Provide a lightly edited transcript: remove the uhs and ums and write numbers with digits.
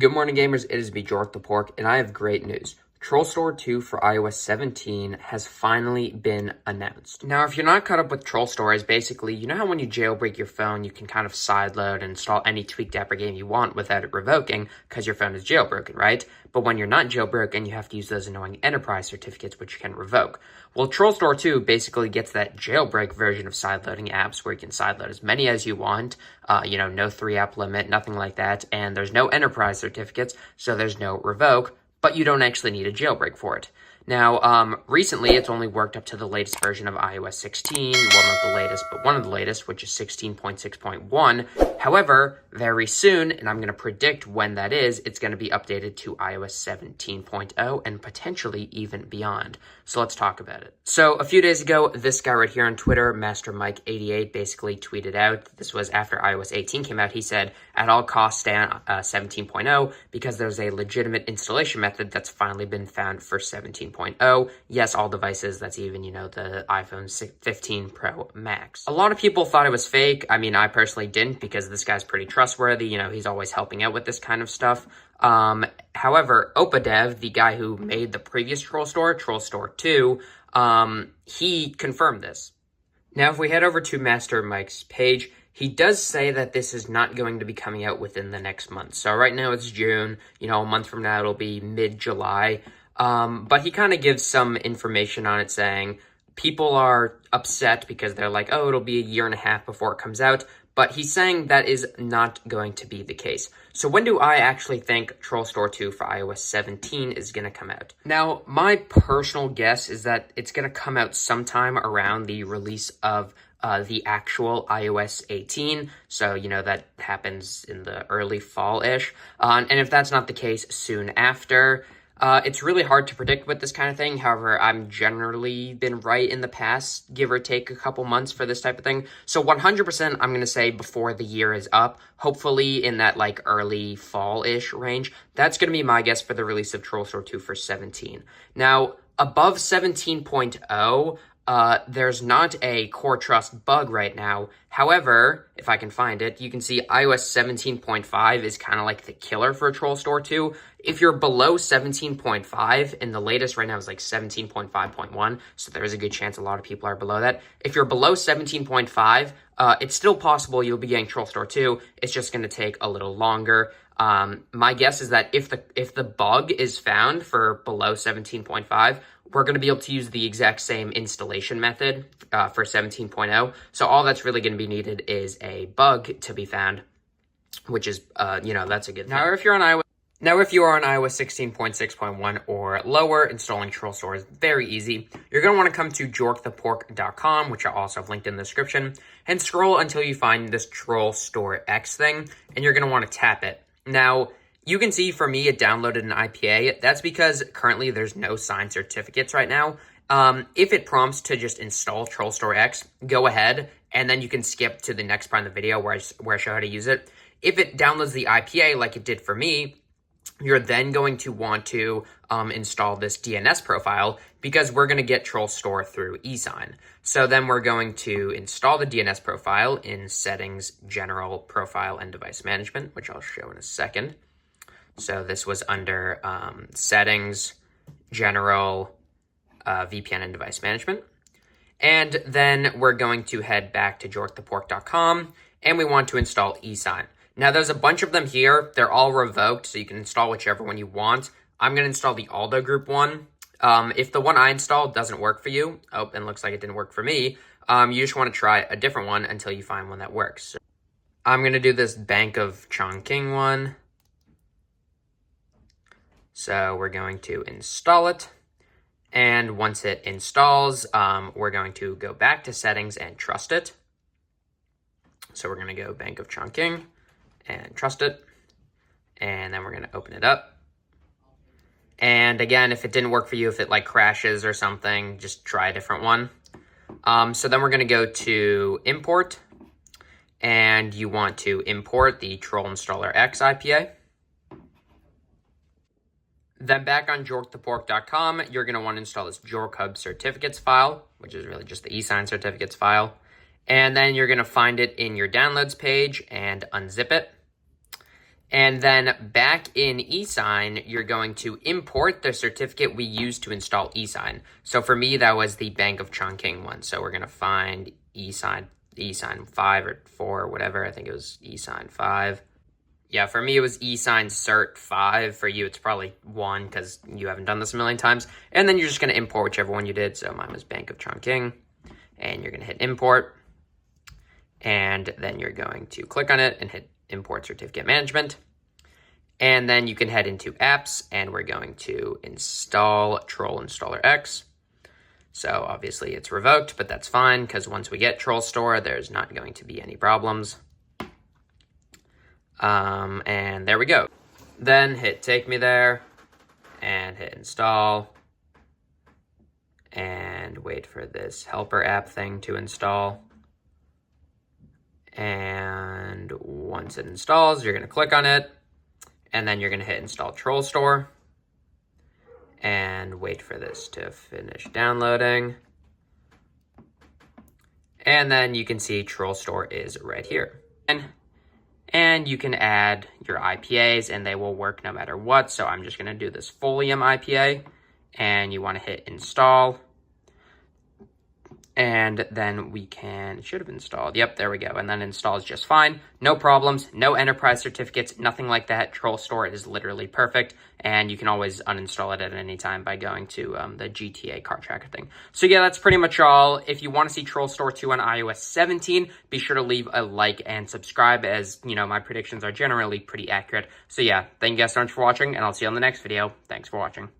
Good morning, gamers. It is me, Jork the Pork, and I have great news. TrollStore 2 for iOS 17 has finally been announced. Now, if you're not caught up with TrollStore, is basically, you know how when you jailbreak your phone, you can kind of sideload and install any tweaked app or game you want without it revoking because your phone is jailbroken, right? But when you're not jailbroken, you have to use those annoying enterprise certificates, which you can revoke. Well, TrollStore 2 basically gets that jailbreak version of sideloading apps where you can sideload as many as you want, no 3-app limit, nothing like that, and there's no enterprise certificates, so there's no revoke, but you don't actually need a jailbreak for it. Now, recently, it's only worked up to the latest version of iOS 16, one of the latest, which is 16.6.1. However, very soon, and I'm going to predict when that is, it's going to be updated to iOS 17.0 and potentially even beyond. So let's talk about it. So a few days ago, this guy right here on Twitter, Master Mike 88, basically tweeted out, this was after iOS 18 came out, he said, at all costs stay on 17.0 because there's a legitimate installation method that's finally been found for 17.0. Yes, all devices, that's even, the iPhone 15 Pro Max. A lot of people thought it was fake. I mean, I personally didn't because this guy's pretty trustworthy. He's always helping out with this kind of stuff. However, Opadev, the guy who made the previous TrollStore 2, he confirmed this. Now, if we head over to Master Mike's page, he does say that this is not going to be coming out within the next month. So right now it's June, a month from now it'll be mid-July. But he kind of gives some information on it saying people are upset because they're like, oh, it'll be a year and a half before it comes out. But he's saying that is not going to be the case. So when do I actually think TrollStore 2 for iOS 17 is going to come out? Now, my personal guess is that it's going to come out sometime around the release of the actual iOS 18. So, that happens in the early fall-ish. And if that's not the case, soon after. It's really hard to predict with this kind of thing. However, I've generally been right in the past, give or take a couple months for this type of thing. So 100% I'm going to say before the year is up, hopefully in that early fall-ish range. That's going to be my guess for the release of TrollStore 2 for 17. Now, above 17.0, there's not a core trust bug right now. However, if I can find it, you can see iOS 17.5 is kind of like the killer for TrollStore 2. If you're below 17.5, and the latest right now is 17.5.1, so there is a good chance a lot of people are below that. If you're below 17.5, it's still possible you'll be getting TrollStore 2. It's just going to take a little longer. My guess is that if the bug is found for below 17.5, we're going to be able to use the exact same installation method for 17.0. So all that's really going to be needed is a bug to be found, which is, that's a good thing. Now, if you are on iOS 16.6.1 or lower, installing TrollStore is very easy. You're going to want to come to jorkthepork.com, which I also have linked in the description, and scroll until you find this TrollStore X thing, and you're going to want to tap it. Now, you can see for me, it downloaded an IPA. That's because currently there's no signed certificates right now. If it prompts to just install TrollStore X, go ahead, and then you can skip to the next part of the video where I show how to use it. If it downloads the IPA like it did for me, you're then going to want to install this DNS profile because we're going to get TrollStore through eSign. So then we're going to install the DNS profile in Settings, General, Profile, and Device Management, which I'll show in a second. So this was under Settings, General, VPN, and Device Management. And then we're going to head back to jorkthepork.com, and we want to install eSign. Now, there's a bunch of them here. They're all revoked, so you can install whichever one you want. I'm going to install the Aldo Group one. If the one I installed doesn't work for you, and looks like it didn't work for me, you just want to try a different one until you find one that works. So I'm going to do this Bank of Chongqing one. So we're going to install it. And once it installs, we're going to go back to Settings and trust it. So we're going to go Bank of Chongqing and trust it. And then we're going to open it up. And again, if it didn't work for you, if it crashes or something, just try a different one. So then we're going to go to Import. And you want to import the Troll Installer X IPA. Then back on jorkthepork.com, you're going to want to install this JorkHub certificates file, which is really just the eSign certificates file. And then you're going to find it in your downloads page and unzip it. And then back in eSign, you're going to import the certificate we used to install eSign. So for me, that was the Bank of Chongqing one. So we're going to find eSign 5 or 4 or whatever. I think it was eSign 5. Yeah, for me, it was eSign Cert 5. For you, it's probably 1 because you haven't done this a million times. And then you're just going to import whichever one you did. So mine was Bank of Chongqing. And you're going to hit import. And then you're going to click on it and hit import certificate management. And then you can head into apps and we're going to install Troll Installer X. So obviously it's revoked, but that's fine because once we get TrollStore, there's not going to be any problems. And there we go. Then hit take me there and hit install and wait for this helper app thing to install. And once it installs, you're going to click on it, and then you're going to hit install TrollStore, and wait for this to finish downloading. And then you can see TrollStore is right here. And you can add your IPAs, and they will work no matter what. So I'm just going to do this Folium IPA, and you want to hit install. And then we can, it should have installed. Yep, there we go. And then installs just fine. No problems, no enterprise certificates, nothing like that. TrollStore is literally perfect. And you can always uninstall it at any time by going to the GTA car tracker thing. So yeah, that's pretty much all. If you want to see TrollStore 2 on iOS 17, be sure to leave a like and subscribe, as, you know, my predictions are generally pretty accurate. So yeah, thank you guys so much for watching, and I'll see you on the next video. Thanks for watching.